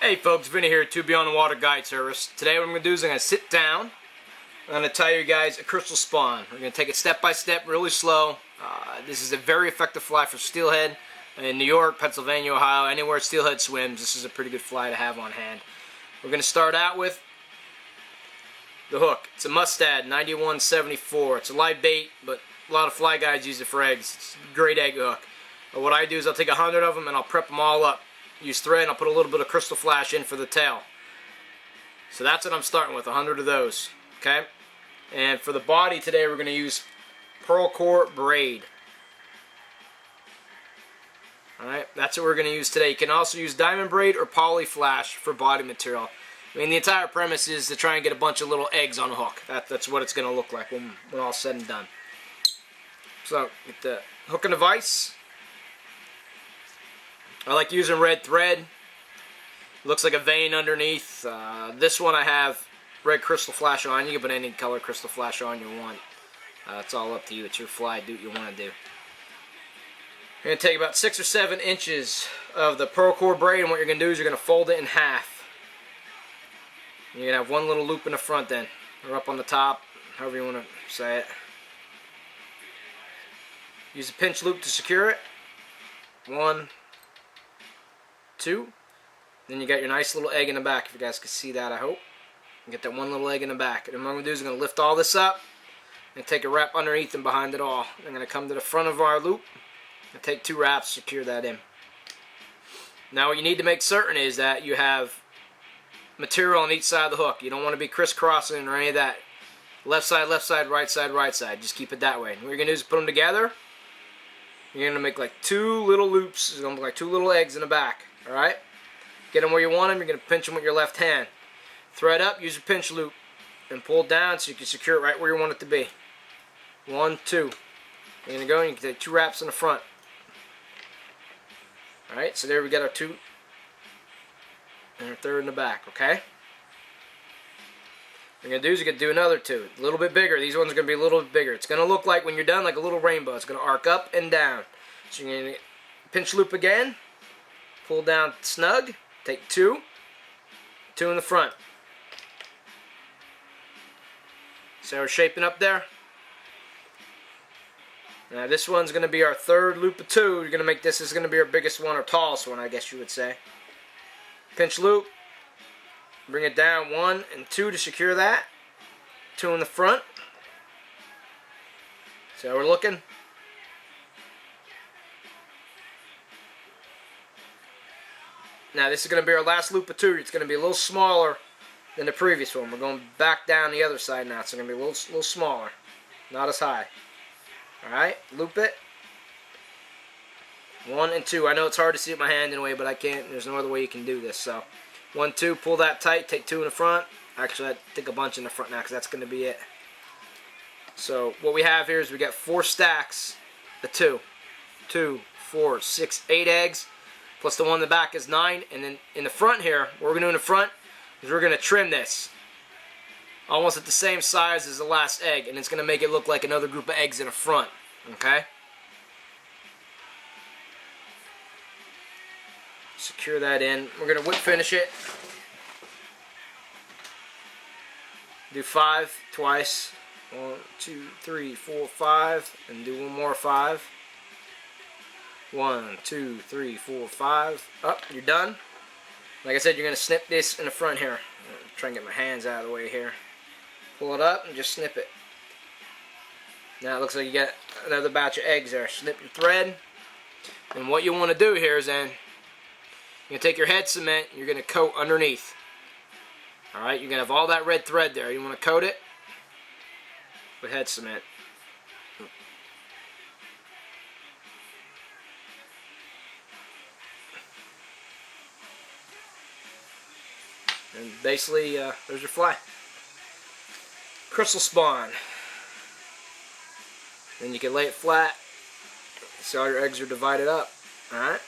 Hey folks, Vinny here, 2 Beyond the Water Guide Service. Today what I'm going to do is I'm going to sit down. I'm going to tell you guys a crystal spawn. We're going to take it step by step, really slow. This is a very effective fly for steelhead in New York, Pennsylvania, Ohio, anywhere steelhead swims. This is a pretty good fly to have on hand. We're going to start out with the hook. It's a Mustad 9174. It's a live bait, but a lot of fly guys use it for eggs. It's a great egg hook. But what I do is I'll take 100 of them and I'll prep them all up. Use thread and I'll put a little bit of crystal flash in for the tail. So that's what I'm starting with, 100 of those. Okay? And for the body today we're going to use pearl core braid. Alright, that's what we're going to use today. You can also use diamond braid or poly flash for body material. I mean, the entire premise is to try and get a bunch of little eggs on a hook. That's what it's going to look like when all's said and done. So, get the hook and the vise. I like using red thread. Looks like a vein underneath. This one I have red crystal flash on. You can put any color crystal flash on you want. It's all up to you. It's your fly. Do what you want to do. You're going to take about 6 or 7 inches of the pearl core braid, and what you're going to do is you're going to fold it in half. You're going to have one little loop in the front then, or up on the top, however you want to say it. Use a pinch loop to secure it. 1, 2. Then you got your nice little egg in the back. If you guys can see that, I hope. You get that one little egg in the back. And what I'm going to do is I'm going to lift all this up and take a wrap underneath and behind it all. I'm going to come to the front of our loop and take 2 wraps, secure that in. Now what you need to make certain is that you have material on each side of the hook. You don't want to be crisscrossing or any of that. Left side, right side, right side. Just keep it that way. And what you're going to do is put them together. You're going to make like 2 little loops. It's going to look like 2 little eggs in the back. Alright? Get them where you want them. You're going to pinch them with your left hand. Thread up, use your pinch loop, and pull down so you can secure it right where you want it to be. 1, 2. You're going to go and you can take 2 wraps in the front. Alright, so there we got our 2 and our 3rd in the back, okay? What you're going to do is you're going to do another 2. A little bit bigger. These ones are going to be a little bit bigger. It's going to look like, when you're done, like a little rainbow. It's going to arc up and down. So you're going to pinch loop again. Pull down snug, take 2 in the front. See how we're shaping up there? Now this one's going to be our 3rd loop of 2. You're going to make this is going to be our biggest one, or tallest one, I guess you would say. Pinch loop, bring it down 1 and 2 to secure that. 2 in the front. See how we're looking? Now this is going to be our last loop of 2. It's going to be a little smaller than the previous one. We're going back down the other side now. It's going to be a little smaller. Not as high. Alright, loop it. 1 and 2. I know it's hard to see with my hand in a way, but I can't. There's no other way you can do this. So 1, 2, pull that tight. Take 2 in the front. Actually, I take a bunch in the front now because that's going to be it. So what we have here is we got 4 stacks of 2. 2, 4, 6, 8 eggs. Plus the one in the back is 9. And then in the front here, what we're going to do in the front is we're going to trim this. Almost at the same size as the last egg. And it's going to make it look like another group of eggs in the front. Okay? Secure that in. We're going to whip finish it. Do 5 twice. 1, 2, 3, 4, 5. And do one more 5. 1, 2, 3, 4, 5. Up, you're done. Like I said, you're going to snip this in the front here. Try and get my hands out of the way here. Pull it up and just snip it. Now it looks like you got another batch of eggs there. Snip your thread. And what you want to do here is then, you're going to take your head cement and you're going to coat underneath. Alright, you're going to have all that red thread there. You want to coat it with head cement. And basically, there's your fly. Crystal spawn. Then you can lay it flat. See all your eggs are divided up. Alright?